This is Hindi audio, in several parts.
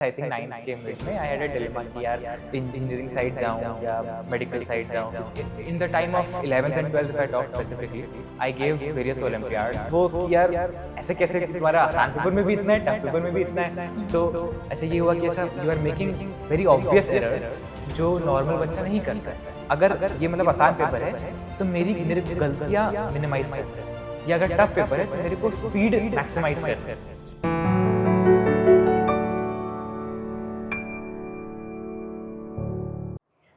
आई थिंक 9th के मिड में आई हैड अ डिलेमा कि यार इंजीनियरिंग साइड जाऊँ या मेडिकल साइड जाऊँ। In the time of 11th and 12th if I talk specifically, I gave various Olympiads. वो कि यार ऐसे कैसे कि तुम्हारा आसान पेपर में भी इतना है, टफ पेपर में भी इतना है। तो अच्छा ये हुआ कि अच्छा you are making very obvious errors जो नॉर्मल बच्चा नहीं करता है। अगर ये मतलब आसान पेपर है तो मेरी गलतियाँ मिनिमाइज कर, या अगर टफ पेपर है तो मेरे को स्पीड मैक्सिमाइज कर।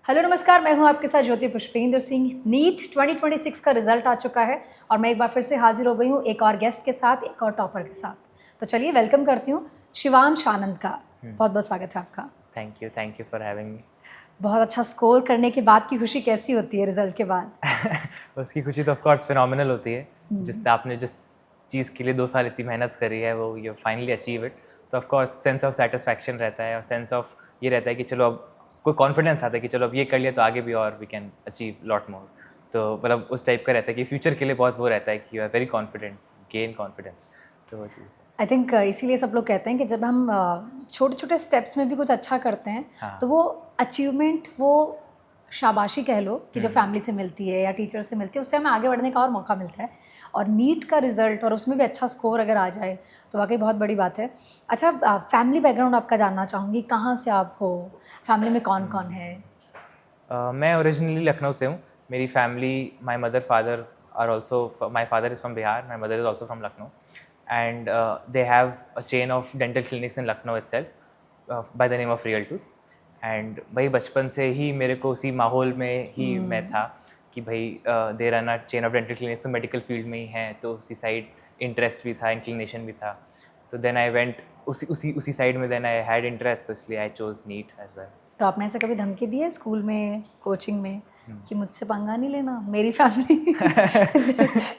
हेलो नमस्कार, मैं हूं आपके साथ ज्योति पुष्पेंद्र सिंह। नीट 2026 का रिजल्ट आ चुका है और मैं एक बार फिर से हाजिर हो गई हूं एक और गेस्ट के साथ, एक और टॉपर के साथ। तो चलिए वेलकम करती हूं शिवांश आनंद का। बहुत बहुत स्वागत है आपका। Thank you for having me. बहुत अच्छा स्कोर करने के बाद की खुशी कैसी होती है रिजल्ट के बाद? उसकी खुशी तो ऑफ कोर्स फिनोमिनल होती है। जिससे आपने जिस चीज़ के लिए 2 साल इतनी मेहनत करी है वो यू फाइनली अचीव इट, तो of course sense of satisfaction रहता है और सेंस ऑफ ये रहता है कि चलो अब कोई कॉन्फिडेंस आता है कि चलो अब ये कर लिया तो आगे भी और we can achieve lot more. तो मतलब उस टाइप का रहता है कि फ्यूचर के लिए बहुत वो रहता है कि you are very confident, gain confidence. तो वो चीज़ आई थिंक इसीलिए सब लोग कहते हैं कि जब हम छोटे छोटे स्टेप्स में भी कुछ अच्छा करते हैं हाँ। तो वो अचीवमेंट, वो शाबाशी कह लो कि जो फैमिली से मिलती है या टीचर से मिलती है, उससे हमें आगे बढ़ने का और मौका मिलता है। और नीट का रिजल्ट और उसमें भी अच्छा स्कोर अगर आ जाए तो वाकई बहुत बड़ी बात है। अच्छा, फैमिली बैकग्राउंड आपका जानना चाहूँगी, कहाँ से आप हो, फैमिली में कौन कौन है? मैं ओरिजिनली लखनऊ से हूँ। मेरी family, my mother father are also, my father is from Bihar, my mother is also from Lucknow, and they have a chain of dental clinics in Lucknow itself by the name of real tooth. एंड भाई बचपन से ही मेरे को उसी माहौल में ही मैं था कि भाई they run a chain of dental clinics, तो मेडिकल फील्ड में ही हैं, तो उसी साइड इंटरेस्ट भी था, इंक्लिनेशन भी था। तो देन आई वेंट उसी साइड में, देन आई हैड इंटरेस्ट, तो इसलिए I chose NEET as well. तो आपने ऐसे कभी धमकी दी है स्कूल में, कोचिंग में कि मुझसे पंगा नहीं लेना, मेरी फैमिली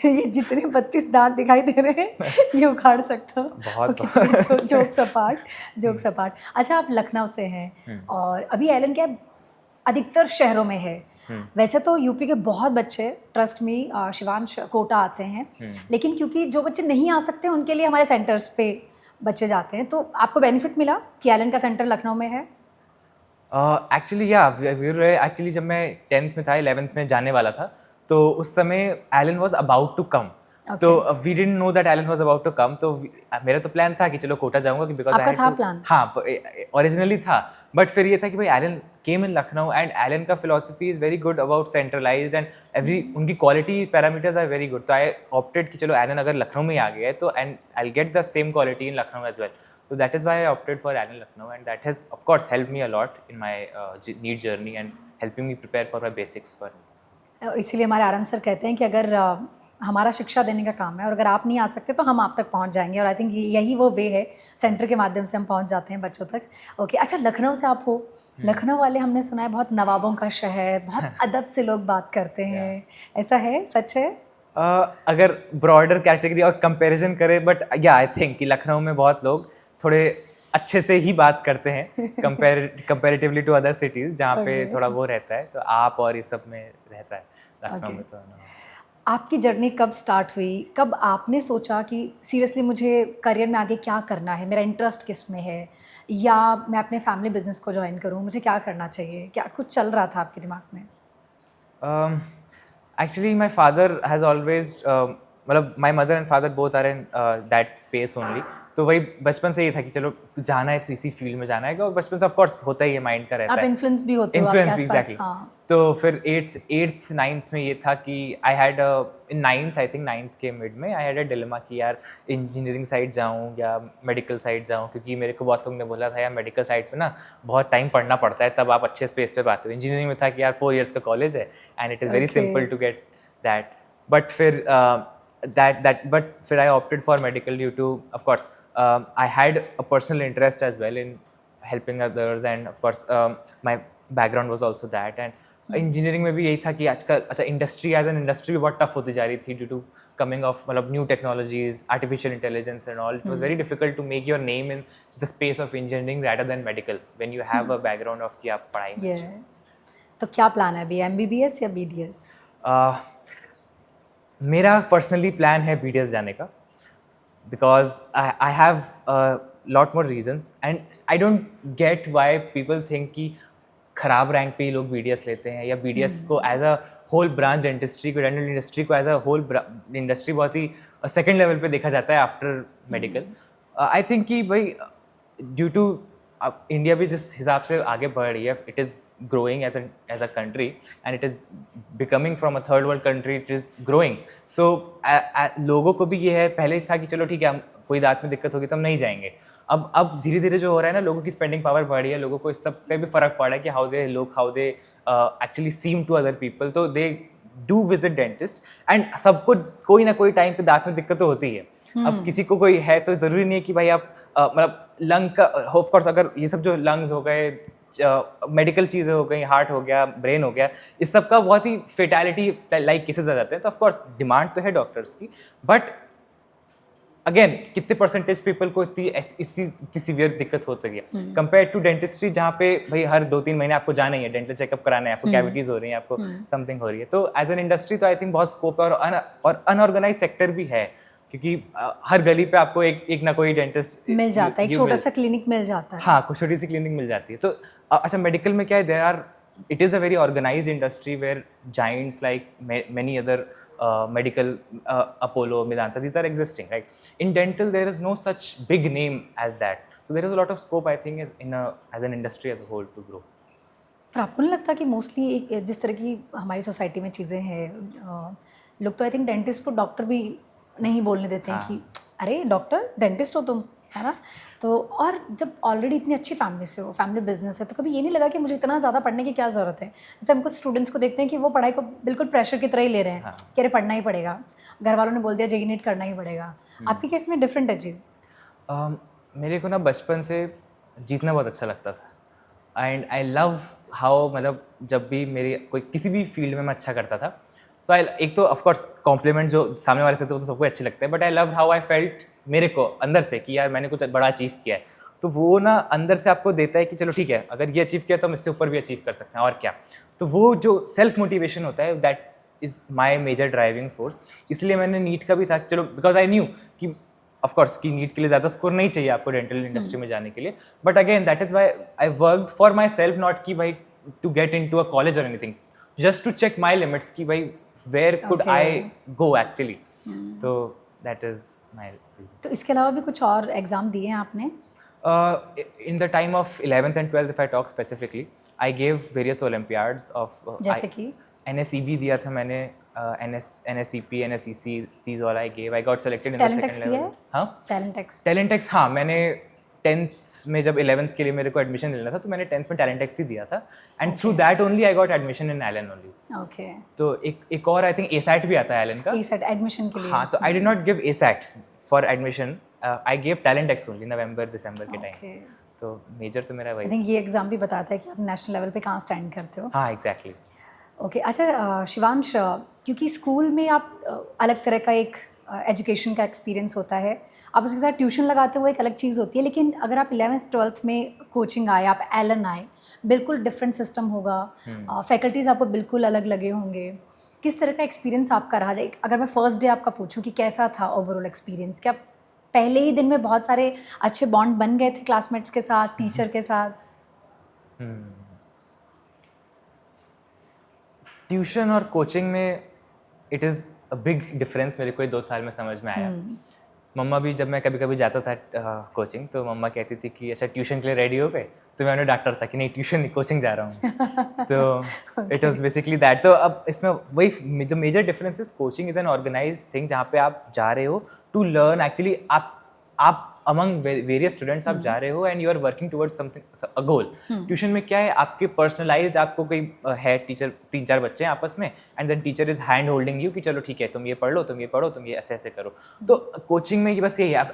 ये जितने 32 दांत दिखाई दे रहे हैं ये उखाड़ सकता हूँ? बहुत जोक्स अपार्ट, जोक्स अपार्ट। अच्छा, आप लखनऊ से हैं और अभी एलन क्या अधिकतर शहरों में है। वैसे तो यूपी के बहुत बच्चे, ट्रस्ट मी शिवांश, कोटा आते हैं, लेकिन क्योंकि जो बच्चे नहीं आ सकते उनके लिए हमारे सेंटर्स पे बच्चे जाते हैं। तो आपको बेनिफिट मिला कि एलन का सेंटर लखनऊ में है? एक्चुअली या एक्चुअली जब मैं 10th में था, 11th में जाने वाला था, तो उस समय Allen was about to come. तो we didn't know that Allen was about to come. तो मेरा तो प्लान था कि चलो कोटा जाऊंगा कि बिकॉज आपका था प्लान? हाँ, ओरिजिनली था। बट फिर ये था कि भाई Allen came in Lucknow and Allen का philosophy is very good about centralized and every, उनकी quality parameters are very good. तो आई ऑप्टेड कि चलो एलन अगर लखनऊ में आ गया है तो and I get the same quality in Lucknow as well. So that is why I opted for Allen Lucknow, and that has of course helped me a lot in my NEET journey and helping me prepare for my basics for. और इसीलिए हमारे आरएम सर कहते हैं कि अगर हमारा शिक्षा देने का काम है और अगर आप नहीं आ सकते तो हम आप तक पहुंच जाएंगे, और आई थिंक यही वो वे है, सेंटर के माध्यम से हम पहुंच जाते हैं बच्चों तक। ओके, अच्छा, लखनऊ से आप हो। लखनऊ वाले, हमने सुना है, बहुत नवाबों का शहर, बहुत अदब से लोग बात करते हैं, ऐसा है, सच है? अगर ब्रॉडर कैटेगरी और कंपैरिजन करें, बट या आई थिंक कि लखनऊ में बहुत लोग थोड़े अच्छे से ही बात करते हैं कंपैरेटिवली टू अदर सिटीज़ जहाँ पे थोड़ा वो रहता है। तो आप और इस सब में रहता है लखनऊ में। तो आपकी जर्नी कब स्टार्ट हुई? कब आपने सोचा कि सीरियसली मुझे करियर में आगे क्या करना है, मेरा इंटरेस्ट किस में है, या मैं अपने फैमिली बिजनेस को ज्वाइन करूँ, मुझे क्या करना चाहिए? क्या कुछ चल रहा था आपके दिमाग में? Actually my father has always, मतलब my mother and father both are in that space only. तो वही बचपन से ये था कि चलो जाना है तो इसी फील्ड में जाना है, और बचपन से ऑफ कोर्स होता ही है, माइंड का रहता आप है। इन्फ्लुएंस भी होते हो आपके आसपास। एग्जैक्टली। तो फिर 8th 9th में ये था कि I had in 9th, I think 9th के मिड में आई हैड अ डिलेमा कि यार इंजीनियरिंग साइड जाऊँ या मेडिकल साइड जाऊँ, क्योंकि मेरे को बहुत लोग ने बोला था यार मेडिकल साइड पे ना बहुत टाइम पढ़ना पड़ता है, तब आप अच्छे स्पेस पे पाते हो। इंजीनियरिंग में था कि यार 4 years का कॉलेज है and it is very simple to get that. But फिर फिर I opted for medical due to, of course, I had a personal interest as well in helping others, and of course my background was also that. And engineering में भी यही था कि आजकल अच्छा इंडस्ट्री एज एन इंडस्ट्री भी बहुत टफ होती जा रही थी ड्यू टू coming of मतलब new technologies, artificial intelligence and all. It was very difficult to make your name in the space of engineering rather than medical when you have a background of कि आप पढ़ाई में अच्छे। तो क्या प्लान है अभी, MBBS या BDS? मेरा पर्सनली प्लान है BDS जाने का, because I have lot more reasons and I don't get why people think कि खराब रैंक पे ही लोग BDS लेते हैं या BDS को as a whole branch dentistry को डेंटल इंडस्ट्री को एज अ होल इंडस्ट्री बहुत ही सेकेंड लेवल पे देखा जाता है आफ्टर मेडिकल। आई थिंक कि भाई ड्यू टू इंडिया भी जिस हिसाब से आगे बढ़ रही है, it is growing as a country and it is becoming from a third world country, it is growing. So लोगों को भी ये है, पहले था कि चलो ठीक है हम कोई दांत में दिक्कत होगी तो हम नहीं जाएंगे, अब धीरे धीरे जो हो रहा है ना, लोगों की स्पेंडिंग पावर बढ़ रही है, लोगों को इस सब पे भी फर्क पड़ रहा है कि how they look, how they actually seem to other people, तो they do visit dentist and सबको कोई ना कोई टाइम पे दांत में दिक्कत तो होती है। अब किसी को कोई है तो ज़रूरी नहीं है कि भाई आप मतलब लंग का, ऑफ कोर्स अगर ये सब जो लंग्स हो गए, मेडिकल चीज़ें हो गई, हार्ट हो गया, ब्रेन हो गया, इस सब का बहुत ही फेटैलिटी लाइक केसेस आ जाते हैं, तो ऑफ कोर्स डिमांड तो है डॉक्टर्स की, बट अगेन कितने परसेंटेज पीपल को इतनी सीवियर दिक्कत होती है कंपेयर टू डेंटिस्ट्री, जहाँ पे भाई हर 2-3 महीने आपको जाना ही है, डेंटल चेकअप कराना है, आपको कैविटीज हो रही हैं, आपको समथिंग हो रही है। तो एज एन इंडस्ट्री तो आई थिंक बहुत स्कोप है, और अनऑर्गेनाइज सेक्टर भी है, क्योंकि हर गली पे आपको एक ना कोई डेंटिस्ट मिल जाता है, एक छोटा सा क्लिनिक मिल जाता है। हाँ, कुछ छोटी सी क्लिनिक मिल जाती है। तो अच्छा, मेडिकल में क्या है, it is a very organized industry where giants like many other medical Apollo, Medanta, these are existing, right? In dental there is no such big name as that, so there is a lot of scope, I think, as an industry as a whole to grow. पर आपको नहीं लगता कि मोस्टली एक जिस तरह की हमारी सोसाइटी में चीज़ें हैं, लोग तो आई थिंक डेंटिस्ट को डॉक्टर भी नहीं बोलने देते हैं कि अरे डॉक्टर डेंटिस्ट हो तुम, है ना? तो और जब ऑलरेडी इतनी अच्छी फैमिली से हो, फैमिली बिजनेस है, तो कभी ये नहीं लगा कि मुझे इतना ज़्यादा पढ़ने की क्या ज़रूरत है? जैसे हम कुछ स्टूडेंट्स को देखते हैं कि वो पढ़ाई को बिल्कुल प्रेशर की तरह ही ले रहे हैं कि अरे पढ़ना ही पड़ेगा, घर वालों ने बोल दिया JEE नीट करना ही पड़ेगा। आपके केस में डिफरेंट है चीज़? मेरे को ना बचपन से जीतना बहुत अच्छा लगता था, एंड आई लव हाउ, मतलब जब भी मेरी कोई किसी भी फील्ड में मैं अच्छा करता था, तो एक तो ऑफकोर्स कॉम्प्लीमेंट जो सामने वाले से थे वो तो सबको अच्छे लगते हैं, but I love how I felt मेरे को अंदर से कि यार मैंने कुछ बड़ा अचीव किया है, तो वो ना अंदर से आपको देता है कि चलो ठीक है, अगर ये अचीव किया तो हम इससे ऊपर भी अचीव कर सकते हैं, और क्या। तो वो जो सेल्फ मोटिवेशन होता है, that is my major driving force. इसलिए मैंने नीट का भी था, चलो बिकॉज आई न्यू कि ऑफकोर्स कि नीट के लिए ज़्यादा स्कोर नहीं चाहिए आपको डेंटल इंडस्ट्री में जाने के लिए, but again that is why I worked for myself, not कि भाई to get into a college और anything, just to check my limits कि भाई where could I go actually. तो दैट इज माई। तो इसके अलावा भी कुछ और एग्जाम दिए हैं आपने? In the time of 11th and 12th, if I talk specifically, I gave various Olympiads of जैसे कि NSEB दिया था मैंने, NSCP, NSEC, these all I gave. I got selected in the Talent second X दिया level. है? हाँ, Talent X हाँ, मैंने 10th में जब 11th के लिए मेरे को एडमिशन लेना था, तो मैंने 10th में Talent X ही दिया था, and through that only I got admission in Allen only. Okay, तो एक और आई थिंक ASAT भी आता है Allen का। ASAT एडमिशन के लिए? हाँ, तो I did not give ASAT for admission, I give Talent X only नवंबर दिसंबर के टाइम। तो मेजर तो मेरा वही। आई थिंक ये एग्जाम भी बताता है कि आप नेशनल लेवल पे कहाँ स्टैंड करते हो। हाँ, एग्जैक्टली। ओके, अच्छा शिवांश, क्योंकि स्कूल में आप अलग तरह का एक एजुकेशन का एक्सपीरियंस होता है, आप उसके साथ ट्यूशन लगाते हुए एक अलग चीज़ होती है, लेकिन अगर आप 11th 12th में कोचिंग आए, आप एलन आए, बिल्कुल डिफरेंट सिस्टम होगा, फैकल्टीज़ आपको बिल्कुल अलग लगे होंगे। किस तरह का एक्सपीरियंस आपका रहा? अगर मैं फर्स्ट डे आपका पूछूं कि कैसा था ओवरऑल एक्सपीरियंस, क्या पहले ही दिन में बहुत सारे अच्छे बॉन्ड बन गए थे क्लासमेट्स के साथ, टीचर के साथ? ट्यूशन और कोचिंग में it is a big difference, मेरे को ये 2 साल में समझ में आया। मम्मा भी, जब मैं कभी कभी जाता था कोचिंग, तो मम्मा कहती थी कि अच्छा ट्यूशन के लिए रेडी हो गए, तो मैं उन्हें डांटता था कि नहीं ट्यूशन नहीं, कोचिंग जा रहा हूँ। तो इट वाज बेसिकली दैट। तो अब इसमें वही जो major difference is, coaching is an organize thing जहाँ पे आप जा रहे हो टू लर्न, एक्चुअली आप अमंग वेरियस स्टूडेंट्स आप जा रहे हो and you are working towards something, a goal. Tuition में क्या है, आपके पर्सनलाइज्ड, आपको कोई है टीचर, 3-4 बच्चे हैं आपस में, and then teacher is hand holding you कि चलो ठीक है तुम ये पढ़ लो, तुम ये पढ़ो, तुम ये ऐसे ऐसे करो। तो कोचिंग में बस यही है।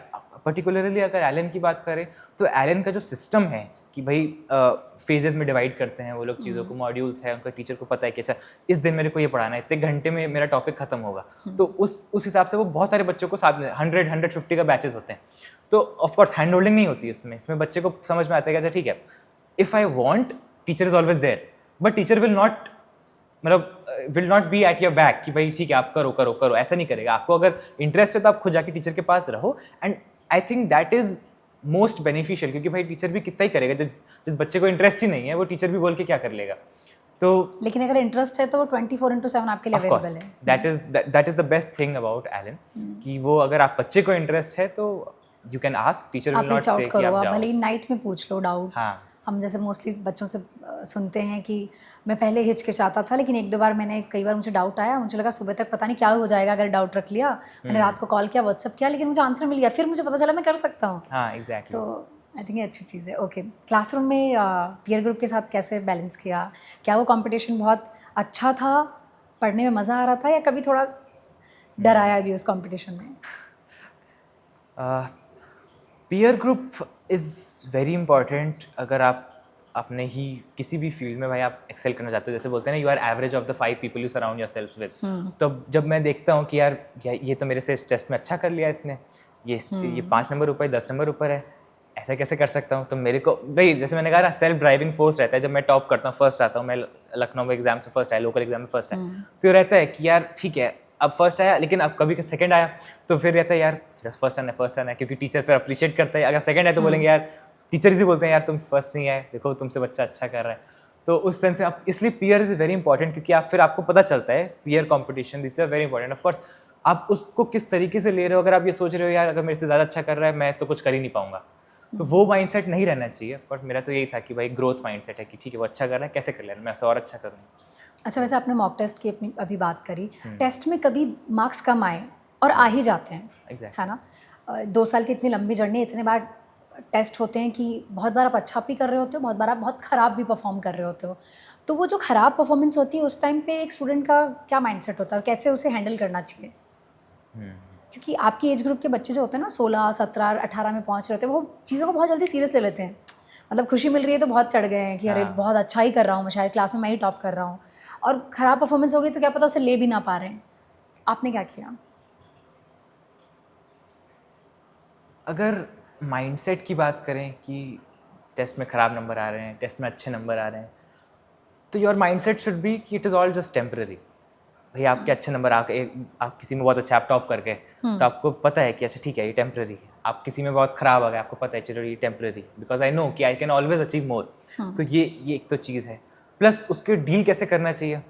पर्टिकुलरली अगर एलन की बात करें, तो एलन का जो सिस्टम है कि भाई फेजेस में डिवाइड करते हैं वो लोग चीज़ों को, मॉड्यूल्स है, उनका टीचर को पता है कि अच्छा इस दिन मेरे को ये पढ़ाना है, इतने घंटे में मेरा टॉपिक खत्म होगा। तो उस हिसाब से वो बहुत सारे बच्चों को साथ में 100-150 का बैचेस होते हैं। तो ऑफकोर्स हैंड होल्डिंग नहीं होती है इसमें बच्चे को समझ में आता है कि अच्छा ठीक है, if I want, teacher is always there, but teacher will not be at your back कि भाई ठीक है आप करो करो करो, ऐसा नहीं करेगा। आपको अगर इंटरेस्ट है तो आप खुद जाके टीचर के पास रहो, and I think that is most beneficial, क्योंकि भाई टीचर भी कितना ही करेगा, जिस बच्चे को इंटरेस्ट ही नहीं है वो टीचर भी बोल के क्या कर लेगा। तो लेकिन अगर इंटरेस्ट है तो वो 24/7 आपके लिए अवेलेबल है। That is the best thing about Allen, कि वो अगर आप बच्चे को इंटरेस्ट है तो you can ask, teacher will not say कि आप जाओ, भले ही नाइट में पूछ लो डाउट। हाँ, हम जैसे मोस्टली बच्चों से सुनते हैं कि मैं पहले हिचकिचाता था, लेकिन एक दो बार कई बार मुझे डाउट आया, मुझे लगा सुबह तक पता नहीं क्या हो जाएगा अगर डाउट रख लिया, मैंने रात को कॉल किया, व्हाट्सअप किया, लेकिन मुझे आंसर मिल गया, फिर मुझे पता चला मैं कर सकता हूँ। हाँ एग्जैक्टली। तो आई थिंक ये अच्छी चीज़ है। ओके, क्लासरूम में पीयर ग्रुप के साथ कैसे बैलेंस किया? क्या वो कंपटीशन बहुत अच्छा था, पढ़ने में मज़ा आ रहा था, या कभी थोड़ा डर आया भी उस कंपटीशन में? Peer group is very important अगर आप अपने ही किसी भी फील्ड में भाई आप एक्सेल करना चाहते हो। जैसे बोलते हैं ना, you are average of the 5 people you surround yourself with. तो जब मैं देखता हूँ कि यार ये तो मेरे से इस टेस्ट में अच्छा कर लिया इसने, ये 5 नंबर ऊपर है, 10 नंबर ऊपर है, ऐसा कैसे कर सकता हूँ। तो मेरे को भाई जैसे मैंने कहा ना, सेल्फ ड्राइविंग फोर्स रहता है। जब मैं टॉप करता हूँ, फर्स्ट आता हूँ, मैं लखनऊ में एग्जाम से फर्स्ट आया, लोकल एग्जाम में फर्स्ट आया, तो ये रहता है कि यार ठीक है अब फर्स्ट आया, लेकिन अब कभी सेकंड आया तो फिर रहता है यार फर्स्ट आना है, क्योंकि टीचर फिर अप्रिशिएट करता है। अगर सेकंड है तो बोलेंगे यार, टीचर ही बोलते हैं यार तुम फर्स्ट नहीं आए, देखो तुमसे बच्चा अच्छा कर रहा है। तो उस सेंस से आप, इसलिए पीयर इज़ वेरी इंपॉर्टेंट, क्योंकि आप फिर आपको पता चलता है peer competition this is very important. Of course आप उसको किस तरीके से ले रहे हो। अगर आप ये सोच रहे हो यार अगर मेरे से ज़्यादा अच्छा कर रहा है मैं तो कुछ कर ही नहीं पाऊंगा, तो वो माइंडसेट नहीं रहना चाहिए। ऑफ कोर्स मेरा तो यही था कि भाई ग्रोथ माइंडसेट है कि ठीक है वो अच्छा कर रहा है, कैसे कर लेना, मैं उससे और अच्छा करूँगा। अच्छा, वैसे आपने मॉक टेस्ट की अपनी अभी बात करी, टेस्ट में कभी मार्क्स कम आए और आ ही जाते हैं, Exactly. है ना? 2 साल की इतनी लंबी जर्नी, इतने बार टेस्ट होते हैं कि बहुत बार आप अच्छा भी कर रहे होते हो, बहुत बार आप बहुत ख़राब भी परफॉर्म कर रहे होते हो। तो वो जो ख़राब परफॉर्मेंस होती है उस टाइम पे एक स्टूडेंट का क्या माइंडसेट होता है और कैसे उसे हैंडल करना चाहिए? क्योंकि आपकी एज ग्रुप के बच्चे जो होते हैं ना, 16, 17, 18 में पहुँच रहे होते हैं, वो चीज़ों को बहुत जल्दी सीरियस ले लेते हैं। मतलब खुशी मिल रही है तो बहुत चढ़ गए हैं कि अरे बहुत अच्छा ही कर रहा हूँ मैं, शायद क्लास में मैं ही टॉप कर रहा हूँ, और ख़राब परफॉर्मेंस हो गई तो क्या पता उसे ले भी ना पा रहे हैं। आपने क्या किया? अगर माइंडसेट की बात करें कि टेस्ट में ख़राब नंबर आ रहे हैं, टेस्ट में अच्छे नंबर आ रहे हैं, तो योर माइंडसेट शुड बी कि it is all just temporary. भाई आपके अच्छे नंबर आप किसी में बहुत अच्छा आप टॉप करके, तो आपको पता है कि अच्छा ठीक है ये टेम्पररी है। आप किसी में बहुत ख़राब आ गए, आपको पता है चलो ये टेम्पररी, बिकॉज आई नो कि I can always achieve more. तो ये एक तो चीज़ है। प्लस उसके डील कैसे करना चाहिए।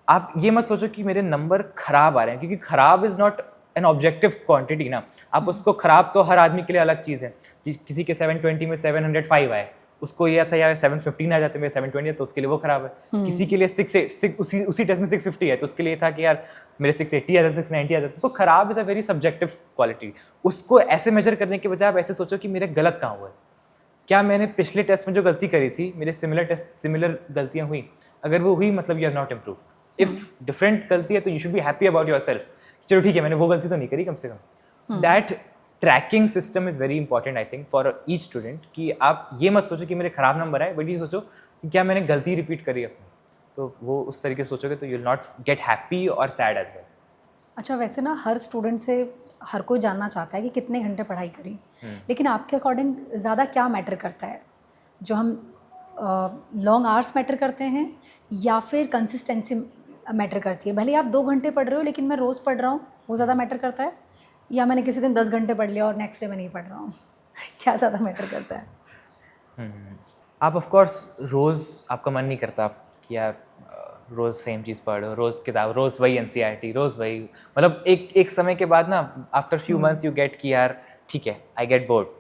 आप ये मत सोचो कि मेरे नंबर ख़राब आ रहे हैं, क्योंकि ख़राब is not an objective quantity ना। आप उसको ख़राब, तो हर आदमी के लिए अलग चीज़ है। किसी के 720 में 705 आए, उसको ये था यार 715 आ जाते मेरे 720 है, तो उसके लिए वो ख़राब है। किसी के लिए 6 उसी टेस्ट में 650 है, तो उसके लिए था कि यार मेरे 680 आ जाते, 690 आ जाते। तो ख़राब is a very subjective quality. उसको ऐसे मेजर करने के बजाय आप ऐसे सोचो कि मेरे गलत कहाँ हुआ है। क्या मैंने पिछले टेस्ट में जो गलती करी थी, मेरे सिमिलर गलतियाँ हुई, अगर वो हुई मतलब you have not improve. If different गलती है तो you should be happy about your self, चलो ठीक है मैंने वो गलती तो नहीं करी कम से कम। That tracking system is very important I think for each student, कि आप ये मत सोचो कि मेरे खराब नंबर आए, बट ये सोचो कि क्या मैंने गलती रिपीट करी अपनी। तो वो उस तरीके से सोचोगे तो you will not gate happy और सैड एज वेल। अच्छा, वैसे ना हर स्टूडेंट से हर कोई जानना चाहता है कि कितने घंटे पढ़ाई करी, लेकिन आपके अकॉर्डिंग ज़्यादा क्या मैटर करता है? जो हम लॉन्ग आवर्स मैटर करते हैं या फिर कंसिस्टेंसी मैटर करती है? भले आप 2 घंटे पढ़ रहे हो लेकिन मैं रोज़ पढ़ रहा हूँ, वो ज़्यादा मैटर करता है, या मैंने किसी दिन 10 घंटे पढ़ लिया और नेक्स्ट डे मैं नहीं पढ़ रहा हूँ? क्या ज़्यादा मैटर करता है? आप ऑफ कोर्स रोज़ आपका मन नहीं करता कि यार रोज़ सेम चीज़ पढ़ो, रोज़ किताब, रोज़ वही NCERT, रोज़ वही, मतलब एक समय के बाद ना after few months you get कि यार ठीक है आई गेट बोर्ड।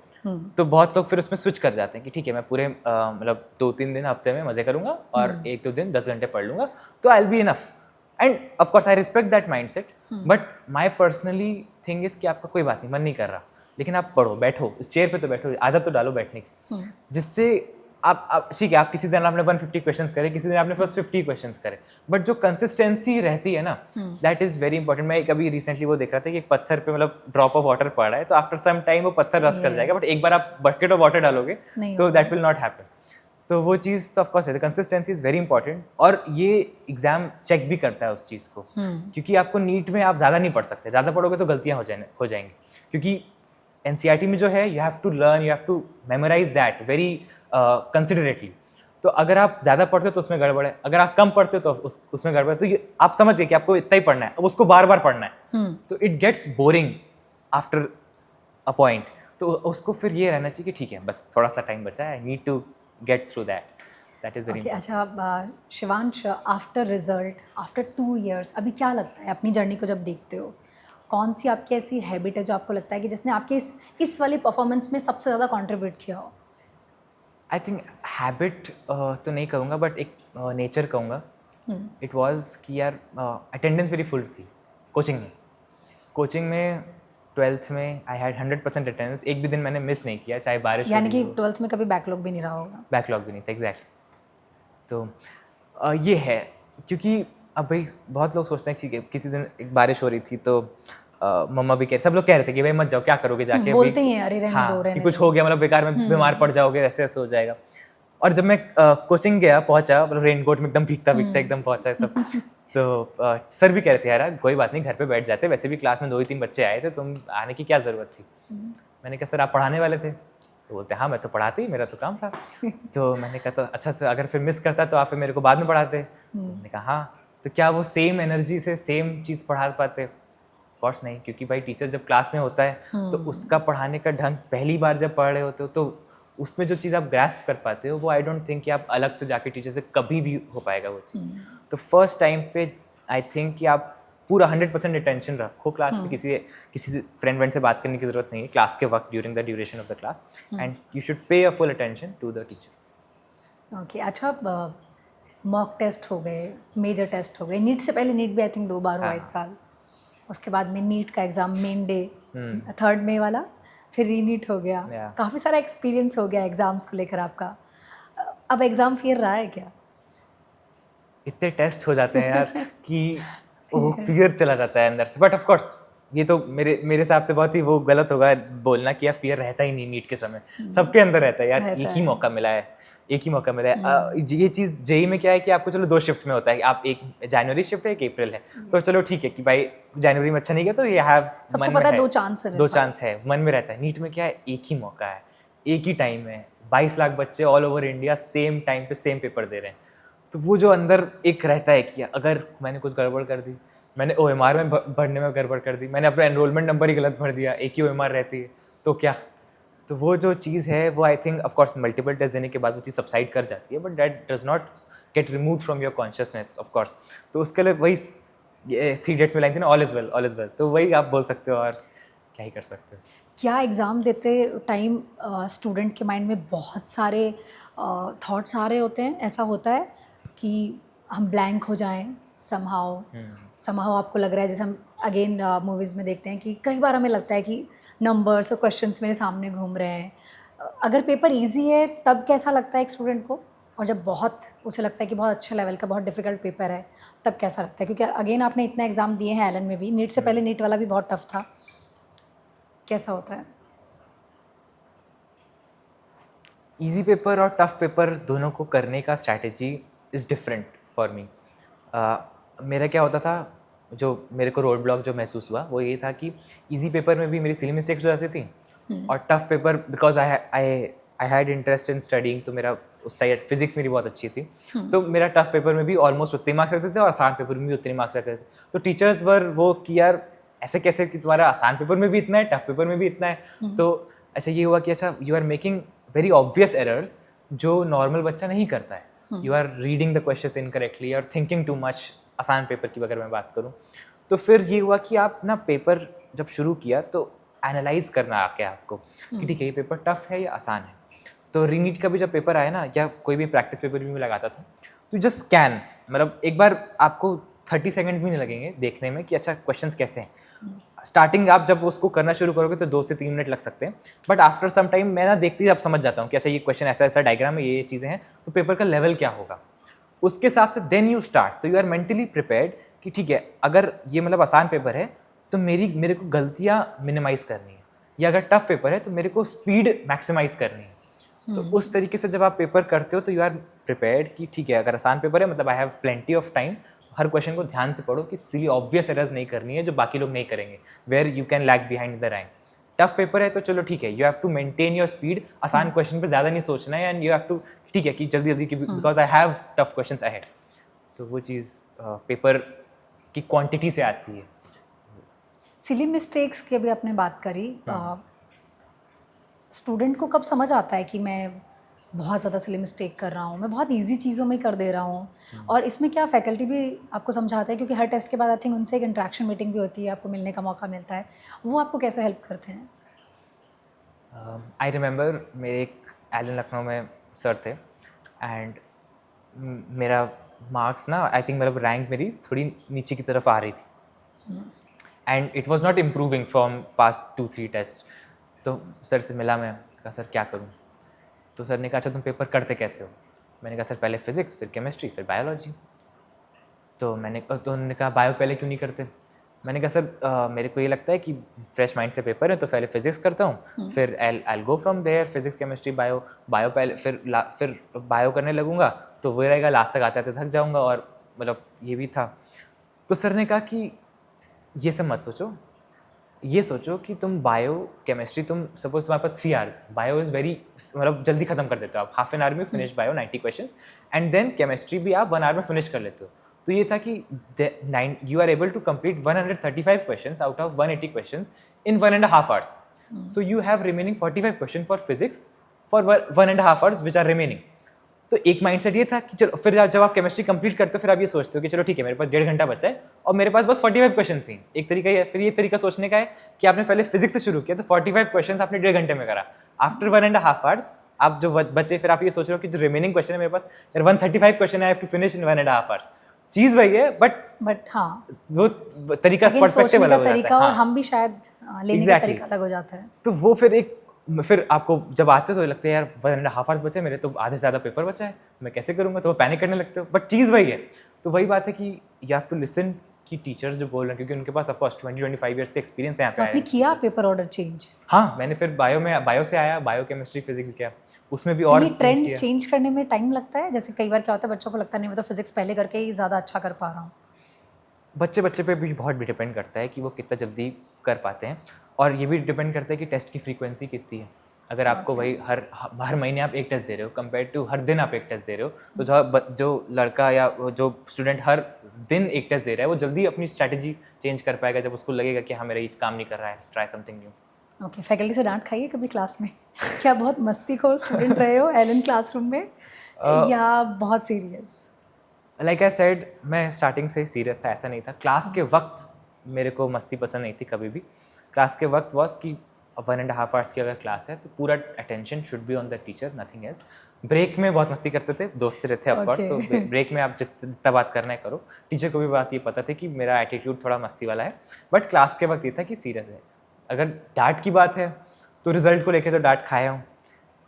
तो बहुत लोग फिर उसमें स्विच कर जाते हैं कि ठीक है मैं पूरे मतलब 2-3 दिन हफ्ते में मज़े करूँगा और 1-2 दिन 10 घंटे पढ़ लूँगा तो I will be enough. And of course I respect that mindset, but my personally thing is कि आपका कोई बात नहीं, मन नहीं कर रहा, लेकिन आप पढ़ो, बैठो चेयर पे तो बैठो, आदत तो डालो बैठने की, जिससे आप ठीक है आप किसी दिन आपने 150 क्वेश्चंस करे, किसी दिन आपने फर्स्ट 50 क्वेश्चंस करे, बट जो कंसिस्टेंसी रहती है ना दैट इज़ वेरी इंपॉर्टेंट। मैं कभी रिसेंटली वो देख रहा था कि एक पत्थर पे मतलब ड्रॉप ऑफ वाटर पड़ रहा है, तो आफ्टर सम टाइम वो पत्थर रस्ट कर जाएगा, बट एक बार आप बकेट ऑफ वाटर डालोगे तो दैट विल नॉट हैपन। तो वो चीज़ तो ऑफकोर्स है, कंसिस्टेंसी इज़ वेरी इंपॉर्टेंट, और ये एग्जाम चेक भी करता है उस चीज़ को, क्योंकि आपको नीट में आप ज़्यादा नहीं पढ़ सकते, ज़्यादा पढ़ोगे तो गलतियाँ हो जाएंगी, क्योंकि NCERT में जो है you have to learn, you have to memorize that very considerately. तो अगर आप ज़्यादा पढ़ते हो तो उसमें गड़बड़ है, अगर आप कम पढ़ते हो तो उसमें गड़बड़ है। तो ये आप समझिए कि आपको इतना ही पढ़ना है, अब उसको बार बार पढ़ना है, तो it gets boring after a point. तो उसको फिर ये रहना चाहिए कि ठीक है बस थोड़ा सा टाइम बचा है, I need to get through that is very okay, important. अच्छा Shivansh, after result, after 2 years अभी क्या लगता है अपनी जर्नी को जब देखते हो, कौन सी आपकी ऐसी हैबिट है जो आपको लगता है कि जिसने आपके इस वाली परफॉर्मेंस में सबसे ज़्यादा कंट्रीब्यूट किया हो? आई थिंक हैबिट तो नहीं कहूँगा बट एक नेचर कहूँगा। इट वाज कि यार अटेंडेंस मेरी फुल थी कोचिंग में 12th में आई हैड 100% अटेंडेंस, एक भी दिन मैंने मिस नहीं किया, चाहे बारिश हो यानी रही कि हो, 12th में कभी बैकलॉग भी नहीं रहा होगा? बैकलॉग भी नहीं था एग्जैक्ट। तो ये है क्योंकि अब भाई बहुत लोग सोचते हैं कि किसी दिन एक बारिश हो रही थी तो मम्मा भी सब लोग कह रहे थे कि भाई मत जाओ, क्या करोगे जाके, अभी बोलते ही हैं, अरे रहने हाँ दो, कि रहने कुछ दो। हो गया मतलब बेकार में बीमार पड़ जाओगे, ऐसे ऐसे हो जाएगा। और जब मैं कोचिंग गया पहुंचा, मतलब रेनकोट में एकदम भीगता भीगता एकदम पहुंचा सब, तो सर भी कह रहे थे यार कोई बात नहीं घर पे बैठ जाते, वैसे भी क्लास में 2 ही 3 बच्चे आए थे, तुम आने की क्या ज़रूरत थी। मैंने कहा सर आप पढ़ाने वाले थे? तो बोलते हाँ मैं तो पढ़ाती ही, मेरा तो काम था। तो मैंने कहा तो अच्छा सर अगर फिर मिस करता तो आप फिर मेरे को बाद में पढ़ाते। तो मैंने कहा हाँ, तो क्या वो सेम एनर्जी से सेम चीज़ पढ़ा पाते? कोर्स नहीं, क्योंकि भाई टीचर जब क्लास में होता है तो उसका पढ़ाने का ढंग पहली बार जब पढ़ रहे होते हो तो उसमें जो चीज़ आप ग्रास्प कर पाते हो वो आई डोंट थिंक कि आप अलग से जाके टीचर से कभी भी हो पाएगा वो चीज़। तो फर्स्ट टाइम पे आई थिंक कि आप पूरा 100% अटेंशन रखो क्लास में, किसी फ्रेंड से बात करने की ज़रूरत नहीं है क्लास के वक्त, during the duration of the class, and you should pay a full attention to the teacher. Okay, अच्छा मॉक टेस्ट हो गए, मेजर टेस्ट हो गए, नीट से पहले नीट भी आई थिंक 2 बार हुआ इस साल, उसके बाद में नीट का एग्ज़ाम मेन डे 3rd मई वाला, फिर रीनीट हो गया, Yeah. काफ़ी सारा एक्सपीरियंस हो गया एग्ज़ाम्स को लेकर आपका। अब एग्ज़ाम फिर रहा है क्या? इतने टेस्ट हो जाते हैं यार कि वो फियर चला जाता है अंदर से, बट ऑफ कोर्स ये तो मेरे हिसाब से बहुत ही वो गलत होगा बोलना कि यार फियर रहता ही नहीं नीट के समय, सबके अंदर रहता है यार, रहता एक ही है। मौका मिला है, एक ही मौका मिला है। ये चीज़ जेई में क्या है कि आपको चलो 2 शिफ्ट में होता है, आप एक जनवरी शिफ्ट है एक अप्रैल है, तो चलो ठीक है कि भाई जनवरी में अच्छा नहीं गया तो ये हैव सबको मन में पता है है, 2 चांस है मेरे 2 पास। चांस है मन में रहता है। नीट में क्या है, एक ही मौका है, एक ही टाइम है, 22 लाख बच्चे all over India same time पे सेम पेपर दे रहे हैं, तो वो जो अंदर एक रहता है कि अगर मैंने कुछ गड़बड़ कर दी, मैंने ओएमआर में भरने में गड़बड़ कर दी, मैंने अपना एनरोलमेंट नंबर ही गलत भर दिया, एक ही ओएमआर रहती है तो क्या, तो वो जो चीज़ है वो I think of course multiple test देने के बाद वो चीज़ सबसाइड कर जाती है, but that does not get remove from your consciousness of course. तो उसके लिए वही 3 डेट्स में लाइन थी ना, ऑल इज वेल, तो वही आप बोल सकते हो और क्या ही कर सकते हो। क्या एग्ज़ाम देते टाइम स्टूडेंट के माइंड में बहुत सारे थॉट्स आ रहे होते हैं, ऐसा होता है कि हम ब्लैंक हो जाएं समहाउ आपको लग रहा है, जैसे हम अगेन मूवीज़ में देखते हैं कि कई बार हमें लगता है कि नंबर्स और क्वेश्चंस मेरे सामने घूम रहे हैं। अगर पेपर इजी है तब कैसा लगता है एक स्टूडेंट को, और जब बहुत उसे लगता है कि बहुत अच्छा लेवल का बहुत डिफिकल्ट पेपर है तब कैसा लगता है? क्योंकि अगेन आपने इतना एग्ज़ाम दिए हैं एलन में भी, नीट से पहले नीट वाला भी बहुत टफ था, कैसा होता है? इजी पेपर और टफ पेपर दोनों को करने का strategy is different for me. मेरा क्या होता था, जो मेरे को रोड ब्लॉक जो महसूस हुआ वो ये था कि इजी पेपर में भी मेरी सिली मिस्टेक्स हो जाती थी, और tough paper because I had interest in studying, तो मेरा उस साइड फिजिक्स मेरी बहुत अच्छी थी, तो मेरा टफ पेपर में भी ऑलमोस्ट उतने मार्क्स रहते थे और आसान पेपर में भी उतने मार्क्स रहते थे। तो टीचर्स वर वो कि यार ऐसे कैसे कि तुम्हारा आसान पेपर में भी इतना है, टफ पेपर में भी इतना है। तो अच्छा ये हुआ कि अच्छा you are making very obvious errors जो नॉर्मल बच्चा नहीं करता है, you are reading the questions incorrectly और थिंकिंग टू मच, आसान पेपर की अगर मैं बात करूँ। तो फिर ये हुआ कि आप ना पेपर जब शुरू किया तो एनालाइज करना आके आपको कि ठीक है ये पेपर टफ है या आसान है। तो रीनीट का भी जब पेपर आया ना, या कोई भी प्रैक्टिस पेपर भी मैं लगाता था, तो जस्ट स्कैन, मतलब एक बार आपको 30 सेकंड्स भी नहीं लगेंगे देखने में कि अच्छा क्वेश्चंस कैसे हैं। स्टार्टिंग आप जब उसको करना शुरू करोगे तो 2 से 3 मिनट लग सकते हैं, बट आफ्टर सम टाइम मैं ना देखते ही अब समझ जाता हूँ कि अच्छा ये क्वेश्चन ऐसा ऐसा डायग्राम है, ये चीज़ें हैं, तो पेपर का लेवल क्या होगा उसके हिसाब से देन यू स्टार्ट। तो यू आर मेंटली प्रिपेयर्ड कि ठीक है अगर ये मतलब आसान पेपर है तो मेरे को गलतियाँ मिनिमाइज़ करनी है, या अगर टफ पेपर है तो मेरे को स्पीड मैक्सिमाइज़ करनी है। तो उस तरीके से जब आप पेपर करते हो तो यू आर प्रिपेयर्ड कि ठीक है अगर आसान पेपर है मतलब I have plenty of time, her question को ध्यान से पढ़ो कि सिली ऑब्वियस एरर्स नहीं करनी है जो बाकी लोग नहीं करेंगे, where you can lag behind the rank. Tough paper है तो चलो ठीक है, you have to maintain your speed, आसान क्वेश्चन पे ज़्यादा नहीं सोचना है, एंड यू हैव टू ठीक है कि जल्दी जल्दी because I have tough questions ahead. तो वो चीज़ पेपर की क्वांटिटी से आती है। सिली मिस्टेक्स की अभी आपने बात करी, स्टूडेंट को कब समझ आता है कि मैं बहुत ज़्यादा सिली मिस्टेक कर रहा हूँ, मैं बहुत ईजी चीज़ों में कर दे रहा हूँ? और इसमें क्या फैकल्टी भी आपको समझाता है, क्योंकि हर टेस्ट के बाद आई थिंक उनसे एक इंटरेक्शन मीटिंग भी होती है, आपको मिलने का मौका मिलता है, वो आपको कैसे हेल्प करते हैं? आई रिमेंबर मेरे एक एलन लखनऊ में सर थे एंड मेरा मार्क्स ना आई थिंक मतलब रैंक मेरी थोड़ी नीचे की तरफ आ रही थी and it was not improving from past 2-3 test. तो सर से मिला, मैं कहा सर क्या करूँ? तो सर ने कहा अच्छा तुम पेपर करते कैसे हो? मैंने कहा सर पहले फिजिक्स, फिर केमिस्ट्री, फिर बायोलॉजी। तो उन्होंने कहा बायो पहले क्यों नहीं करते? मैंने कहा सर मेरे को ये लगता है कि फ्रेश माइंड से पेपर है तो पहले फिजिक्स करता हूँ, फिर I go from there physics chemistry bio, bio पहले फिर बायो करने लगूंगा तो वो रहेगा, लास्ट तक आते आते थक जाऊंगा। और मतलब ये भी था। तो सर ने कहा कि ये सब मत सोचो, ये सोचो कि तुम बायो केमिस्ट्री, तुम सपोज तुम्हारे पास 3 आवर्स, बायो इज़ वेरी मतलब जल्दी खत्म कर देते हो आप, हाफ एन आवर में finish bio 90 questions, and then chemistry भी आप 1 आवर में फिनिश कर लेते हो। तो ये था कि you are able to complete 135 questions out of 180 questions in 1.5 hours. So you have remaining 45 question for physics for 1.5 hours which are remaining. तो एक माइंडसेट ये था कि चलो, फिर जब आप केमिस्ट्री कंप्लीट करते हो फिर आप ये सोचते हो कि चलो ठीक है मेरे पास 1.5 घंटा बचा है और मेरे पास बस 45 क्वेश्चन ही। एक तरीका ये, फिर ये तरीका सोचने का है कि आपने पहले फिजिक्स से शुरू किया तो 45 क्वेश्चन आपने 1.5 घंटे में करा। आफ्टर 1.5 आवर्स आप जो बचे, फिर आप ये सोच रहे हो कि जो रिमेनिंग क्वेश्चन है मेरे पास, यार 135 क्वेश्चन है, आपकी फिनिश इन 1.5 आवर्स। चीज़ वही है बट हाँ, वो तरीका पर्सपेक्टिव अलग हो जाता है। तरीका और हाँ, हम भी शायद लेने का तरीका अलग हो जाता है। तो वो फिर आपको जब आते हो तो लगता है यार 1.5 आवर्स बचे, मेरे तो आधे से ज़्यादा पेपर बचा है, मैं कैसे करूँगा? तो वो पैनिक करने लगते हो। बट चीज़ वही है। तो वही बात है कि यू हैव टू लिसन कि टीचर्स जो बोल रहे हैं, क्योंकि उनके पास ऑफकोर्स 20-25 ईयर्स का एक्सपीरियंस है यहाँ पे। तो आपने किया पेपर ऑर्डर चेंज? हाँ, मैंने फिर बायो से आया, बायो केमिस्ट्री फिजिक्स किया, उसमें भी तो और ये चेंज ट्रेंड किया। चेंज करने में टाइम लगता है? जैसे कई बार क्या होता है, बच्चों को लगता है नहीं मैं तो फिजिक्स पहले करके ही ज़्यादा अच्छा कर पा रहा हूँ। बच्चे पे भी बहुत डिपेंड करता है कि वो कितना जल्दी कर पाते हैं, और ये भी डिपेंड करता है कि टेस्ट की फ्रीक्वेंसी कितनी है। अगर आपको Okay. वही हर महीने आप एक टेस्ट दे रहे हो कंपेयर टू हर दिन आप एक टेस्ट दे रहे हो, तो जो लड़का या जो स्टूडेंट हर दिन एक टेस्ट दे रहा है वो जल्दी अपनी स्ट्रैटेजी चेंज कर पाएगा जब उसको लगेगा कि हाँ मेरा ये काम नहीं कर रहा है, try something new. Okay, faculty से डांट खाइए कभी क्लास में? क्या बहुत मस्तीखोर स्टूडेंट रहे हो एलन क्लासरूम में, या बहुत सीरियस? लाइक आई सेड, मैं स्टार्टिंग से सीरियस था, ऐसा नहीं था। क्लास के वक्त मेरे को मस्ती पसंद नहीं थी कभी भी। क्लास के वक्त वॉज कि 1.5 आवर्स की अगर क्लास है तो पूरा attention should be on the teacher, nothing else. Break में बहुत मस्ती करते थे, दोस्त रहते ऑफकोर्स, तो ब्रेक में आप जितना बात करना है करो। टीचर को भी बात ये पता थी कि मेरा एटीट्यूड थोड़ा मस्ती वाला है, बट क्लास के वक्त ये था कि सीरियस है। अगर डांट की बात है तो रिजल्ट को लेके तो डांट खाया हूँ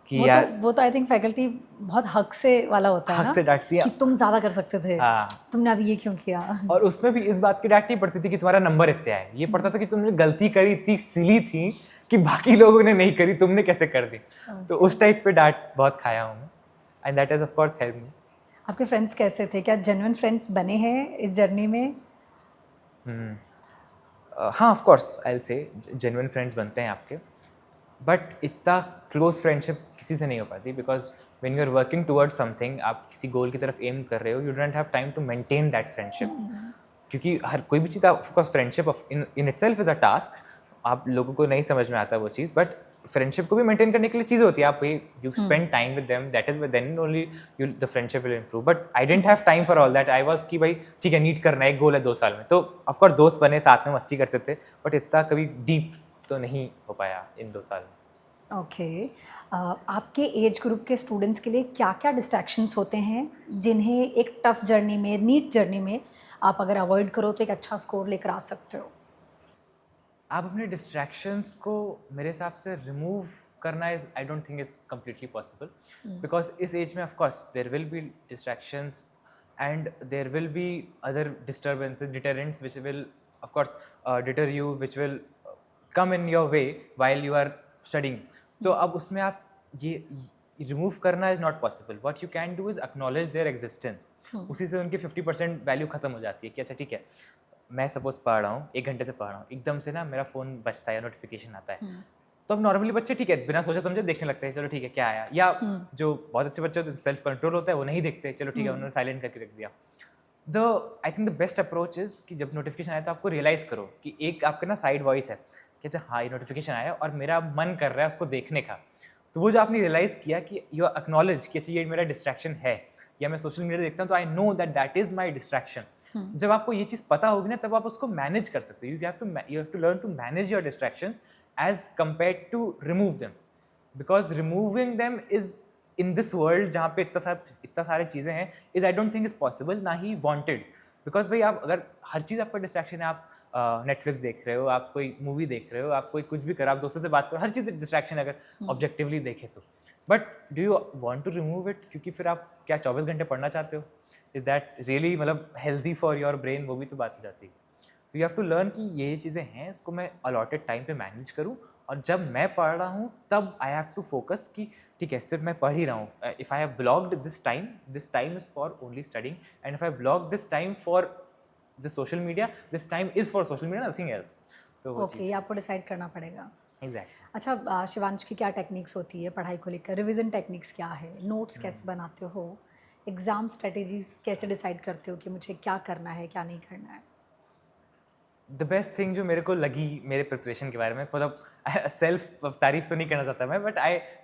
कि यार वो तो आई थिंक फैकल्टी बहुत हक से वाला होता है हक ना, से डांटती है कि तुम ज़्यादा कर सकते थे, हाँ। तुमने अभी ये क्यों किया? और उसमें भी इस बात की डांट नहीं पड़ती थी कि तुम्हारा नंबर इतना है, ये पड़ता था कि तुमने गलती करी इतनी सिली थी कि बाकी लोगों ने नहीं करी, तुमने कैसे कर दी। तो उस टाइप पे डांट बहुत खाया हूँ मैं, and that is of course help me. आपके फ्रेंड्स कैसे थे? क्या जेन्युइन फ्रेंड्स बने हैं इस जर्नी में? हाँ of course I will say genuine friends बनते हैं आपके, बट इतना क्लोज फ्रेंडशिप किसी से नहीं हो पाती, because when you are working towards something, आप किसी गोल की तरफ एम कर रहे हो, you don't have time to maintain that friendship. क्योंकि हर कोई भी चीज़, of course friendship in itself is a task, आप लोगों को नहीं समझ में आता वो चीज़, बट फ्रेंडशिप को भी मेंटेन करने के लिए चीज़ होती है, आप you spend time with them, that is then only you the friendship will improve. But I didn't have time for all that. I was कि भाई ठीक है, नीट करना है, एक गोल है 2 साल में, तो ऑफकोर्स दोस्त बने, साथ में मस्ती करते थे, बट इतना कभी डीप तो नहीं हो पाया इन 2 साल में। ओके, आपके एज ग्रुप के स्टूडेंट्स के लिए क्या क्या डिस्ट्रैक्शंस होते हैं जिन्हें एक टफ जर्नी में, नीट जर्नी में आप अगर अवॉइड करो तो एक अच्छा स्कोर लेकर आ सकते हो? आप अपने डिस्ट्रैक्शंस को मेरे हिसाब से रिमूव करना is, I don't think is completely possible, because इस एज में of course there will be distractions and there will be other disturbances, deterrents which will of course deter you, which will come in your way while you are studying. तो अब उसमें आप ये रिमूव करना is not possible. What you can do is acknowledge their existence. उसी से उनकी 50% वैल्यू खत्म हो जाती है कि अच्छा ठीक है, मैं सपोज पढ़ रहा हूँ, 1 घंटे से पढ़ रहा हूँ, एकदम से ना मेरा फ़ोन बजता है या नोटिफिकेशन आता है, तो अब नॉर्मली बच्चे ठीक है बिना सोचे समझे देखने लगते हैं, चलो ठीक है क्या आया, या जो बहुत अच्छे बच्चे होते हैं सेल्फ कंट्रोल होता है वो नहीं देखते, चलो ठीक है उन्होंने साइलेंट करके रख दिया। I think the best approach is कि जब नोटिफिकेशन आए तो आपको रियलाइज़ करो कि एक आपके ना साइड वॉइस है कि अच्छा हाँ ये नोटिफिकेशन आया और मेरा मन कर रहा है उसको देखने का, तो वो जो आपने रियलाइज़ किया कि यू एक्नॉलेज कि अच्छा ये मेरा डिस्ट्रैक्शन है, या मैं सोशल मीडिया देखता हूँ तो I know that that is my distraction. जब आपको ये चीज़ पता होगी ना, तब आप उसको मैनेज कर सकते हो। You have to learn to manage your distractions as compare to remove them, because removing them is in this world जहाँ पे इतना सारे चीज़ें हैं, is I don't think is possible, ना ही वांटेड। बिकॉज भाई आप अगर हर चीज़ आपका डिस्ट्रैक्शन है, आप नेटफ्लिक्स देख रहे हो, आप कोई मूवी देख रहे हो, आप कोई कुछ भी करो, आप दोस्तों से बात करो, हर चीज़ डिस्ट्रैक्शन है अगर ऑब्जेक्टिवली देखें तो। But do you want to remove it? क्योंकि फिर आप क्या 24 घंटे पढ़ना चाहते हो? इज़ दैट रियली मतलब हेल्दी फॉर योर ब्रेन? वो भी तो बात हो जाती है। तो यू हैव टू लर्न कि ये चीज़ें हैं, इसको मैं अलॉटेड टाइम पे मैनेज करूँ, और जब मैं पढ़ रहा हूँ तब आई हैव टू फोकस कि ठीक है, सिर्फ मैं पढ़ ही रहा हूँ। If I have blocked this time is for only studying, and if I block this time for the social media, this time is for social media, nothing else. तो वो ओके, आपको डिसाइड करना पड़ेगा। एग्जैक्टली। अच्छा, शिवांश की क्या टेक्निक्स होती है पढ़ाई को लेकर? रिवीजन टेक्निक्स क्या है? नोट्स कैसे बनाते हो? एग्ज़ाम स्ट्रेटेजीज कैसे डिसाइड करते हो कि मुझे क्या करना है, क्या नहीं करना है? द बेस्ट थिंग जो मेरे को लगी मेरे प्रिपरेशन के बारे में, मतलब सेल्फ तारीफ तो नहीं करना चाहता मैं, बट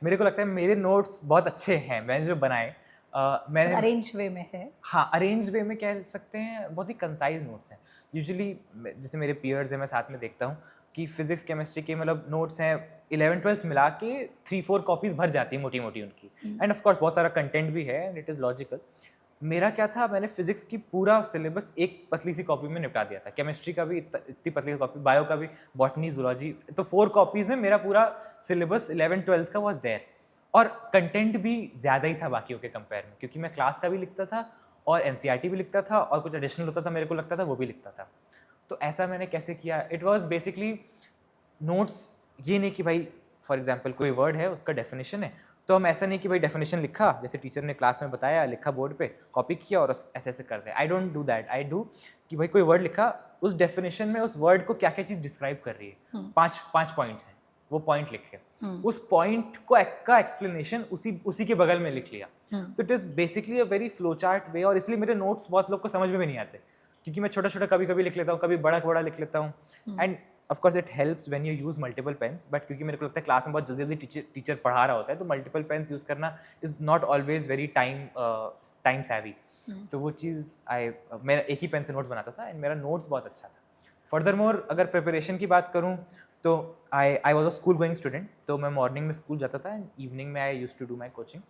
मेरे को लगता है मेरे नोट्स बहुत अच्छे हैं मैंने जो बनाए। मैंने अरेंज वे में है? हाँ, अरेंज वे में कह सकते हैं, बहुत ही कंसाइज नोट्स हैं। यूजुअली जैसे मेरे पीयर्स हैं, मैं साथ में देखता हूँ कि फिजिक्स केमिस्ट्री के मतलब नोट्स हैं 11th-12th मिला के 3-4 कॉपीज़ भर जाती है मोटी मोटी उनकी, एंड ऑफ कोर्स बहुत सारा कंटेंट भी है एंड इट इज़ लॉजिकल। मेरा क्या था, मैंने फिजिक्स की पूरा सिलेबस एक पतली सी कॉपी में निपटा दिया था, केमिस्ट्री का भी इतनी पतली सी कॉपी, बायो का भी, बॉटनी, जूलॉजी, तो 4 कॉपीज़ में मेरा पूरा सिलेबस 11th-12th का वॉज देयर। और कंटेंट भी ज़्यादा ही था बाकियों के कंपेयर में, क्योंकि मैं क्लास का भी लिखता था और एनसीईआरटी भी लिखता था, और कुछ एडिशनल होता था मेरे को लगता था वो भी लिखता था। तो ऐसा मैंने कैसे किया, इट वाज बेसिकली नोट्स, ये नहीं कि भाई फॉर एग्जांपल कोई वर्ड है उसका डेफिनेशन है, तो हम ऐसा नहीं कि भाई डेफिनेशन लिखा जैसे टीचर ने क्लास में बताया, लिखा बोर्ड पे, कॉपी किया और ऐसे ऐसे कर रहे हैं। I don't do that. I do कि भाई कोई वर्ड लिखा, उस डेफिनेशन में उस वर्ड को क्या क्या चीज़ डिस्क्राइब कर रही है, पाँच पॉइंट हैं, वो पॉइंट लिख के उस पॉइंट को का एक्सप्लेनेशन उसी के बगल में लिख लिया। तो it is basically a very flow chart way, और इसलिए मेरे नोट्स बहुत लोग को समझ में भी नहीं आते, क्योंकि मैं छोटा छोटा कभी कभी लिख लेता हूँ, कभी बड़ा बड़ा लिख लेता हूँ। And of course it helps when you use multiple pens, but क्योंकि मेरे को लगता है क्लास में बहुत जल्दी जल्दी टीचर पढ़ा रहा होता है, तो मल्टीपल पेन्स यूज़ करना is not always very time savvy. तो वो चीज़ मैं एक ही पेन से नोट्स बनाता था, एंड मेरा नोट्स बहुत अच्छा था। फर्दर मोर अगर प्रिपरेशन की बात करूँ तो I was a school going student, तो मैं मॉर्निंग में स्कूल जाता था एंड इवनिंग में I use to do my coaching.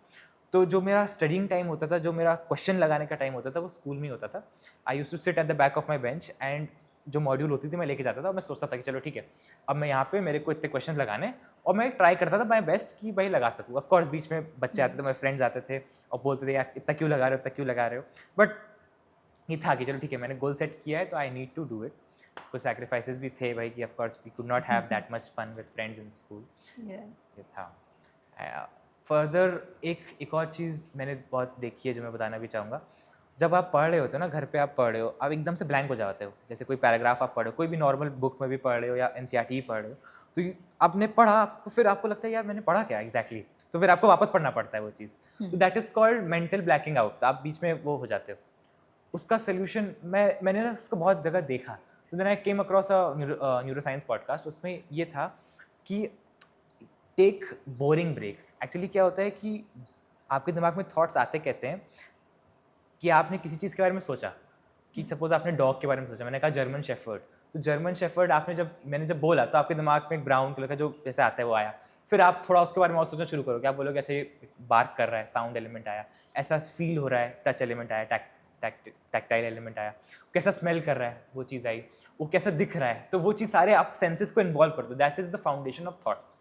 तो जो मेरा स्टडिंग टाइम होता था, जो मेरा क्वेश्चन लगाने का टाइम होता था, वो स्कूल में ही होता था। I use to sit at the back of my bench, and जो मॉड्यूल होती थी मैं लेके जाता था, और मैं सोचता था कि चलो ठीक है, अब मैं यहाँ पे मेरे को इतने क्वेश्चन लगाने, और मैं ट्राई करता था माई बेस्ट कि भाई लगा सकूँ। ऑफ कोर्स बीच में बच्चे आते थे, मेरे फ्रेंड्स आते थे और बोलते थे यार इतना क्यों लगा रहे हो, इतना क्यों लगा रहे हो, बट ये था कि चलो ठीक है, मैंने गोल सेट किया है तो I need to do it. कुछ सैक्रिफाइसेस भी थे भाई कि of course we could not have that much fun with friends in school. ये था। फर्दर एक और चीज़ मैंने बहुत देखी है जो मैं बताना भी चाहूँगा। जब आप पढ़ रहे होते हो ना, घर पे आप पढ़ रहे हो, आप एकदम से ब्लैंक हो जाते हो, जैसे कोई पैराग्राफ आप पढ़ रहे हो, कोई भी नॉर्मल बुक में भी पढ़ रहे हो या एनसीईआरटी ही पढ़ रहे हो, तो आपने पढ़ा, आपको फिर आपको लगता है यार मैंने पढ़ा क्या एग्जैक्टली, तो फिर आपको वापस पढ़ना पड़ता है वो चीज़। तो that is called mental blacking out. आप बीच में वो हो जाते हो। उसका सोल्यूशन मैंने ना उसको बहुत जगह देखा, तो then I came across a neuroscience podcast. उसमें ये था कि टेक बोरिंग ब्रेक्स। एक्चुअली क्या होता है कि आपके दिमाग में थॉट्स आते कैसे हैं कि आपने किसी चीज़ के बारे में सोचा, कि सपोज आपने डॉग के बारे में सोचा, मैंने कहा जर्मन शेफर्ड, तो जर्मन शेफर्ड मैंने जब बोला तो आपके दिमाग में एक ब्राउन कलर का जो जैसे आता है वो आया। फिर आप थोड़ा उसके बारे में और सोचना शुरू करोगे, आप बोलोगे अच्छा ये बार्क कर रहा है, साउंड एलिमेंट आया, ऐसा फील हो रहा है, टच एलिमेंट आया, टैक्टाइल एलिमेंट आया, कैसा स्मेल कर रहा है वो चीज़ आई, वो कैसा दिख रहा है, तो वो चीज़ सारे आप सेंसेस को इन्वॉल्व कर दो। That is the foundation of thoughts.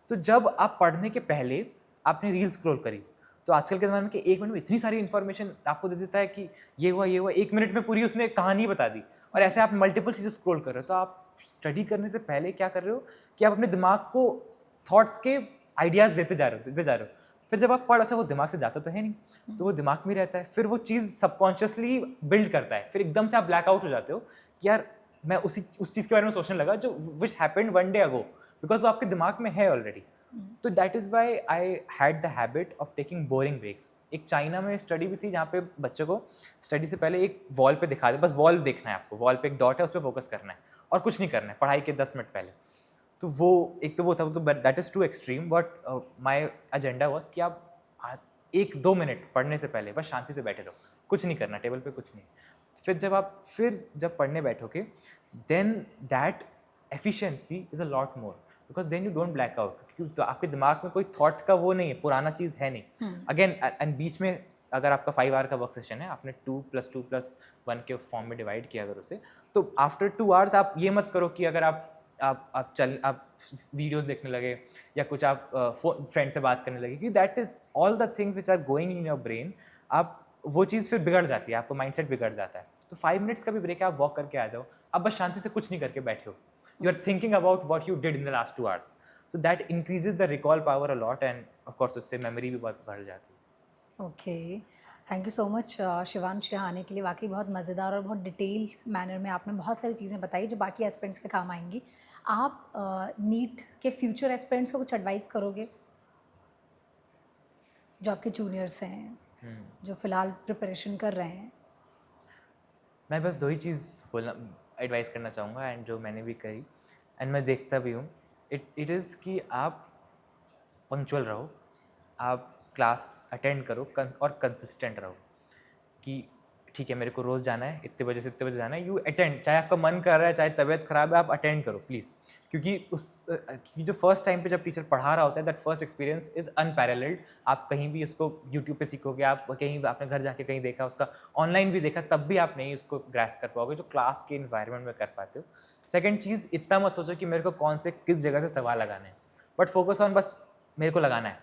तो जब आप पढ़ने के पहले आपने रील स्क्रॉल करी, तो आजकल के ज़माने में कि 1 मिनट में इतनी सारी इन्फॉर्मेशन आपको दे देता है कि ये हुआ, 1 मिनट में पूरी उसने कहानी बता दी, और ऐसे आप मल्टीपल चीज़ें स्क्रॉल कर रहे हो। तो आप स्टडी करने से पहले क्या कर रहे हो कि आप अपने दिमाग को थॉट्स के आइडियाज़ देते जा रहे हो। फिर जब आप अच्छा वो दिमाग से जाता तो है नहीं, तो वो दिमाग में रहता है, फिर वो चीज़ सबकॉन्शियसली बिल्ड करता है, फिर एकदम से आप ब्लैक आउट हो जाते हो कि यार मैं उस चीज़ के बारे में सोचने लगा जो which happened 1 day ago, because वो आपके दिमाग में है ऑलरेडी। तो that is why I had the habit of taking boring breaks. एक चाइना में स्टडी भी थी जहाँ पे बच्चों को स्टडी से पहले एक वॉल पे दिखा दे, बस वॉल देखना है आपको, वॉल पे एक डॉट है, उस पर फोकस करना है और कुछ नहीं करना है पढ़ाई के 10 मिनट पहले। तो वो एक तो वो था, तो that is too extreme. But my agenda was कि आप 1-2 मिनट पढ़ने से पहले बस शांति से बैठे रहो, कुछ नहीं करना, टेबल पे कुछ नहीं. फिर जब पढ़ने बैठोगे, then that efficiency is a lot more, because then you don't black out, क्योंकि तो आपके दिमाग में कोई थॉट का वो नहीं है, पुराना चीज़ है नहीं. अगेन एंड बीच में अगर आपका 5 आवर का वर्क सेशन है, आपने 2+2+1 के फॉर्म में डिवाइड किया अगर उसे, तो आफ्टर 2 आवर्स आप ये मत करो कि अगर आप वीडियोस देखने लगे या कुछ आप फ्रेंड से बात करने लगे, क्योंकि that is all the things which are going in your brain. आप वो चीज़ फिर बिगड़ जाती है, आपका माइंडसेट बिगड़ जाता है. तो 5 मिनट्स का भी ब्रेक है, आप वॉक करके आ जाओ, आप बस शांति से कुछ नहीं करके बैठे हो, you are thinking about what you did in the last 2 hours. तो that increases the recall power a lot, and of course उससे मेमोरी भी बहुत बढ़ जाती है. Okay, thank you so much Shivansh, यहाँ आने के लिए. वाकई बहुत मज़ेदार और बहुत डिटेल मैनर में आपने बहुत सारी चीज़ें बताई जो बाकी एस्पिरेंट्स के काम आएंगी. आप नीट के फ्यूचर एस्पिरेंट्स को कुछ एडवाइस करोगे, जो आपके जूनियर्स हैं, जो फ़िलहाल प्रिपरेशन कर रहे हैं? मैं बस 2 ही चीज़ बोलना एडवाइस करना चाहूँगा, एंड जो मैंने भी करी एंड मैं देखता भी हूँ, इट इज़ कि आप पंक्चुअल रहो, आप क्लास अटेंड करो और कंसिस्टेंट रहो. कि ठीक है, मेरे को रोज़ जाना है, इतने बजे से इतने बजे जाना है, यू अटेंड, चाहे आपका मन कर रहा है, चाहे तबीयत ख़राब है, आप अटेंड करो प्लीज़. क्योंकि जो फर्स्ट टाइम पे जब टीचर पढ़ा रहा होता है, that first experience is unparalleled. आप कहीं भी उसको यूट्यूब पे सीखोगे, आप कहीं आपने घर जाके कहीं देखा उसका, ऑनलाइन भी देखा, तब भी आप नहीं उसको ग्रैस्प कर पाओगे जो क्लास के इन्वायरमेंट में कर पाते हो. सेकेंड चीज़, इतना मत सोचो कि मेरे को कौन से किस जगह से सवाल लगाने हैं, बट फोकस ऑन बस मेरे को लगाना है,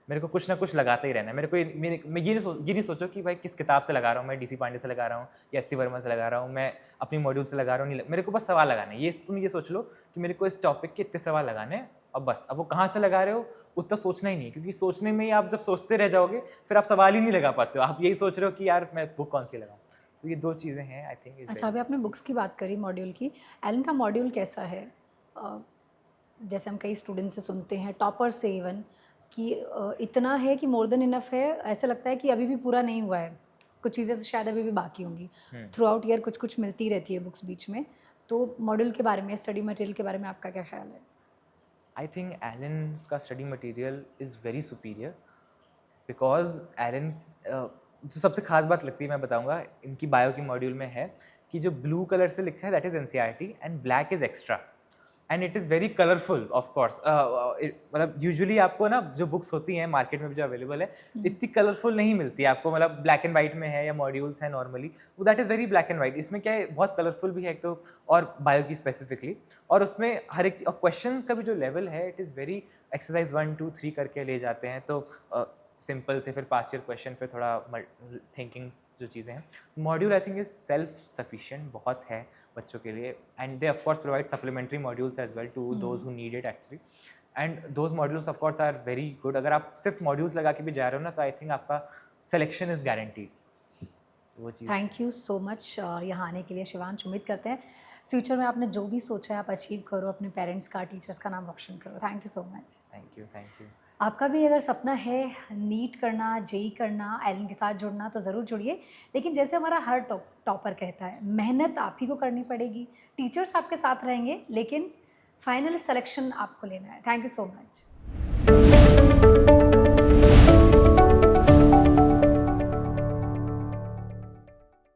मेरे को कुछ ना कुछ लगाता ही रहना है. मैं ये नहीं सोचो कि भाई किस किताब से लगा रहा हूँ, मैं DC पांडे से लगा रहा हूँ या HC वर्मा से लगा रहा हूँ, मैं अपनी मॉड्यूल से लगा रहा हूँ, नहीं, मेरे को बस सवाल लगाने हैं. तुम ये सोच लो कि मेरे को इस टॉपिक के इतने सवाल लगाने हैं, अब बस. अब वो कहाँ से लगा रहे हो उतना सोचना ही नहीं, क्योंकि सोचने में ही आप जब सोचते रह जाओगे फिर आप सवाल ही नहीं लगा पाते हो. आप यही सोच रहे हो कि यार मैं बुक कौन सी लगाऊँ. तो ये 2 चीज़ें हैं आई थिंक. अच्छा, अभी आपने बुक्स की बात करी, मॉड्यूल की. एलन का मॉड्यूल कैसा है? जैसे हम कई स्टूडेंट से सुनते हैं, टॉपर से इवन, कि इतना है कि मोर देन इनफ है, ऐसा लगता है कि अभी भी पूरा नहीं हुआ है, कुछ चीज़ें तो शायद अभी भी बाकी होंगी. थ्रू आउट ईयर कुछ कुछ मिलती रहती है बुक्स बीच में. तो मॉड्यूल के बारे में, स्टडी मटेरियल के बारे में आपका क्या ख्याल है? आई थिंक एलन का study material is very superior, because Allen जो सबसे खास बात लगती है मैं बताऊंगा इनकी बायो की मॉड्यूल में है कि जो ब्लू कलर से लिखा है that is NCERT and black is extra, and it is very colourful. Of course मतलब यूजुअली आपको ना जो बुक्स होती हैं मार्केट में भी जो अवेलेबल है, इतनी कलरफुल नहीं मिलती है आपको, मतलब ब्लैक एंड वाइट में है या मॉड्यूल्स हैं नॉर्मली, वो that is very black and white. इसमें क्या है, बहुत कलरफुल भी है एक तो, और बायो की स्पेसिफिकली, और उसमें हर एक और क्वेश्चन का भी जो लेवल है इट इज़ वेरी एक्सरसाइज 1 2 3 करके ले जाते हैं. तो सिंपल से फिर पास्ट ईयर क्वेश्चन, फिर थोड़ा थिंकिंग जो चीज़ें हैं. Module I think is self sufficient बहुत है बच्चों के लिए, and they of course provide supplementary modules as well to those who need it actually, and those modules of course are very good. अगर आप सिर्फ मॉड्यूल्स लगा के भी जा रहे हो ना, तो आई थिंक आपका सिलेक्शन इज गारंटीड. वो चीज़. थैंक यू सो मच यहाँ आने के लिए शिवांश. उम्मीद करते हैं फ्यूचर में आपने जो भी सोचा है आप अचीव करो, अपने पेरेंट्स का, टीचर्स का नाम रोशन करो. Thank you so much. Thank you. आपका भी अगर सपना है नीट करना, JEE करना, एलन के साथ जुड़ना, तो ज़रूर जुड़िए. लेकिन जैसे हमारा हर टॉपर कहता है, मेहनत आप ही को करनी पड़ेगी. टीचर्स आपके साथ रहेंगे, लेकिन फाइनल सिलेक्शन आपको लेना है. Thank you so much.